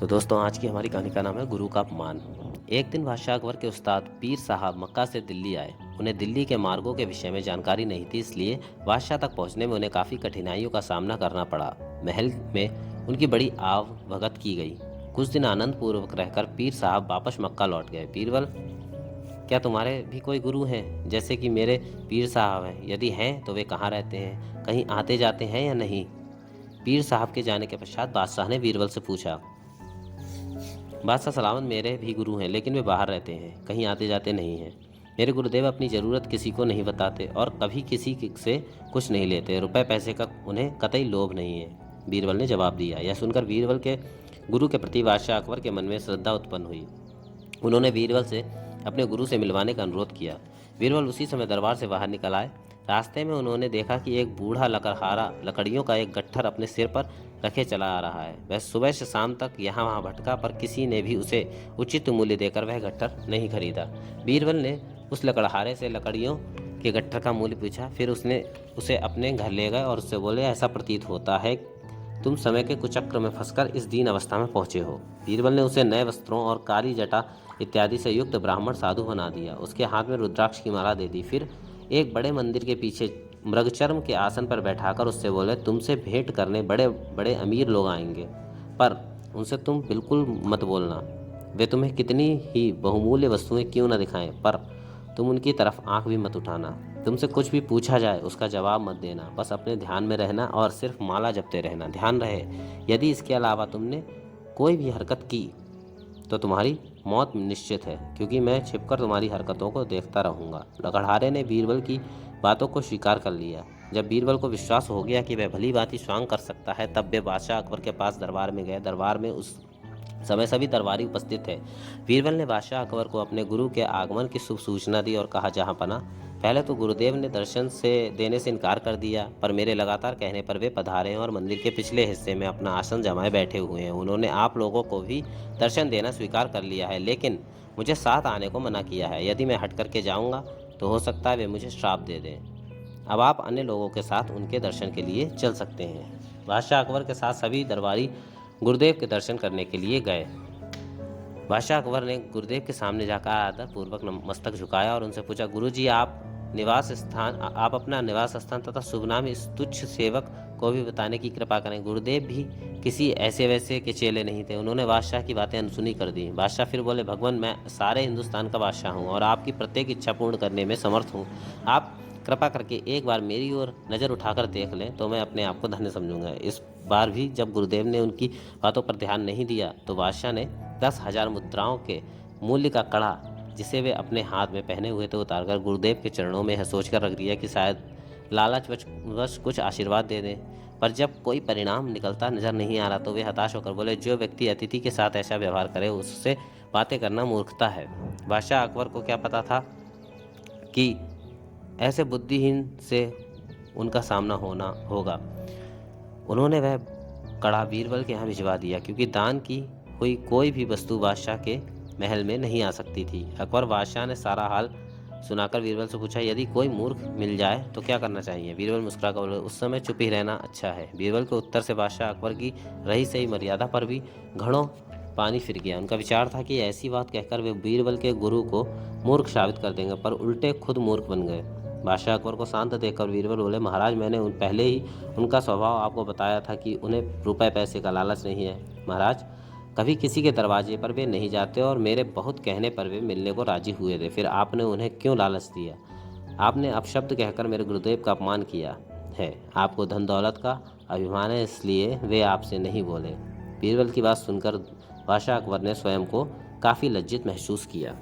तो दोस्तों आज की हमारी कहानी का नाम है गुरु का अपमान। एक दिन बादशाह अकबर के उस्ताद पीर साहब मक्का से दिल्ली आए। उन्हें दिल्ली के मार्गों के विषय में जानकारी नहीं थी, इसलिए बादशाह तक पहुंचने में उन्हें काफ़ी कठिनाइयों का सामना करना पड़ा। महल में उनकी बड़ी आव भगत की गई। कुछ दिन आनंद पूर्वक रहकर पीर साहब वापस मक्का लौट गए। बीरबल, क्या तुम्हारे भी कोई गुरु हैं जैसे कि मेरे पीर साहब हैं? यदि हैं तो वे कहाँ रहते हैं? कहीं आते जाते हैं या नहीं? पीर साहब के जाने के पश्चात बादशाह ने बीरबल से पूछा। बादशाह सलामत, मेरे भी गुरु हैं, लेकिन वे बाहर रहते हैं, कहीं आते जाते नहीं हैं। मेरे गुरुदेव अपनी ज़रूरत किसी को नहीं बताते और कभी किसी से कुछ नहीं लेते। रुपए पैसे का उन्हें कतई लोभ नहीं है, बीरबल ने जवाब दिया। यह सुनकर बीरबल के गुरु के प्रति बादशाह अकबर के मन में श्रद्धा उत्पन्न हुई। उन्होंने बीरबल से अपने गुरु से मिलवाने का अनुरोध किया। बीरबल उसी समय दरबार से बाहर निकल आए। रास्ते में उन्होंने देखा कि एक बूढ़ा लकड़हारा लकड़ियों का एक गट्ठर अपने सिर पर रखे चला आ रहा है। वह सुबह से शाम तक यहाँ वहाँ भटका, पर किसी ने भी उसे उचित मूल्य देकर वह गट्ठर नहीं खरीदा। बीरबल ने उस लकड़हारे से लकड़ियों के गट्ठर का मूल्य पूछा। फिर उसने उसे अपने घर ले गए और उससे बोले, ऐसा प्रतीत होता है तुम समय के कुचक्र में फंसकर इस दीन अवस्था में पहुंचे हो। बीरबल ने उसे नए वस्त्रों और काली जटा इत्यादि से युक्त ब्राह्मण साधु बना दिया। उसके हाथ में रुद्राक्ष की माला दे दी। फिर एक बड़े मंदिर के पीछे मृगचर्म के आसन पर बैठाकर उससे बोले, तुमसे भेंट करने बड़े बड़े अमीर लोग आएंगे, पर उनसे तुम बिल्कुल मत बोलना। वे तुम्हें कितनी ही बहुमूल्य वस्तुएं क्यों न दिखाएं, पर तुम उनकी तरफ आंख भी मत उठाना। तुमसे कुछ भी पूछा जाए उसका जवाब मत देना। बस अपने ध्यान में रहना और सिर्फ माला जपते रहना। ध्यान रहे, यदि इसके अलावा तुमने कोई भी हरकत की तो तुम्हारी मौत निश्चित है, क्योंकि मैं छिपकर तुम्हारी हरकतों को देखता रहूंगा। लकड़हारे ने बीरबल की बातों को स्वीकार कर लिया। जब बीरबल को विश्वास हो गया कि वह भली भांति स्वांग कर सकता है, तब वे बादशाह अकबर के पास दरबार में गए। दरबार में उस समय सभी दरबारी उपस्थित थे। बीरबल ने बादशाह अकबर को अपने गुरु के आगमन की शुभ सूचना दी और कहा, जहाँ पना, पहले तो गुरुदेव ने दर्शन से देने से इनकार कर दिया, पर मेरे लगातार कहने पर वे पधारे हैं और मंदिर के पिछले हिस्से में अपना आसन जमाए बैठे हुए हैं। उन्होंने आप लोगों को भी दर्शन देना स्वीकार कर लिया है, लेकिन मुझे साथ आने को मना किया है। यदि मैं हट करके जाऊंगा तो हो सकता है वे मुझे श्राप दे दें। अब आप अन्य लोगों के साथ उनके दर्शन के लिए चल सकते हैं। बादशाह अकबर के साथ सभी दरबारी गुरुदेव के दर्शन करने के लिए गए। बादशाह अकबर ने गुरुदेव के सामने जाकर आदर पूर्वक मस्तक झुकाया और उनसे पूछा, गुरुजी, आप अपना निवास स्थान तथा शुभ नाम इस तुच्छ सेवक को भी बताने की कृपा करें। गुरुदेव भी किसी ऐसे वैसे के चेले नहीं थे। उन्होंने बादशाह की बातें अनसुनी कर दी। बादशाह फिर बोले, भगवान, मैं सारे हिंदुस्तान का बादशाह हूँ और आपकी प्रत्येक इच्छा पूर्ण करने में समर्थ हूँ। आप कृपा करके एक बार मेरी ओर नज़र उठाकर देख लें तो मैं अपने आप को धन्य समझूंगा। इस बार भी जब गुरुदेव ने उनकी बातों पर ध्यान नहीं दिया तो बादशाह ने 10,000 मुद्राओं के मूल्य का कड़ा, जिसे वे अपने हाथ में पहने हुए थे, उतारकर गुरुदेव के चरणों में सोचकर रख दिया कि शायद लालच वश कुछ आशीर्वाद दे दें। पर जब कोई परिणाम निकलता नजर नहीं आ रहा तो वे हताश होकर बोले, जो व्यक्ति अतिथि के साथ ऐसा व्यवहार करे उससे बातें करना मूर्खता है। बादशाह अकबर को क्या पता था कि ऐसे बुद्धिहीन से उनका सामना होना होगा। उन्होंने वह कड़ा बीरबल के यहाँ भिजवा दिया, क्योंकि दान की हुई कोई भी वस्तु बादशाह के महल में नहीं आ सकती थी। अकबर बादशाह ने सारा हाल सुनाकर बीरबल से पूछा, यदि कोई मूर्ख मिल जाए तो क्या करना चाहिए? बीरबल मुस्कुराकर बोले, उस समय चुप ही रहना अच्छा है। बीरबल के उत्तर से बादशाह अकबर की रही सही मर्यादा पर भी घड़ों पानी फिर गया। उनका विचार था कि ऐसी बात कहकर वे बीरबल के गुरु को मूर्ख साबित कर देंगे, पर उल्टे खुद मूर्ख बन गए। बादशाह अकबर को शांत देखकर बीरबल बोले, महाराज, मैंने पहले ही उनका स्वभाव आपको बताया था कि उन्हें रुपए पैसे का लालच नहीं है। महाराज, कभी किसी के दरवाजे पर वे नहीं जाते और मेरे बहुत कहने पर वे मिलने को राजी हुए थे। फिर आपने उन्हें क्यों लालच दिया? आपने अपशब्द कहकर मेरे गुरुदेव का अपमान किया है। आपको धन दौलत का अभिमान है, इसलिए वे आपसे नहीं बोले। बीरबल की बात सुनकर बादशाह अकबर ने स्वयं को काफ़ी लज्जित महसूस किया।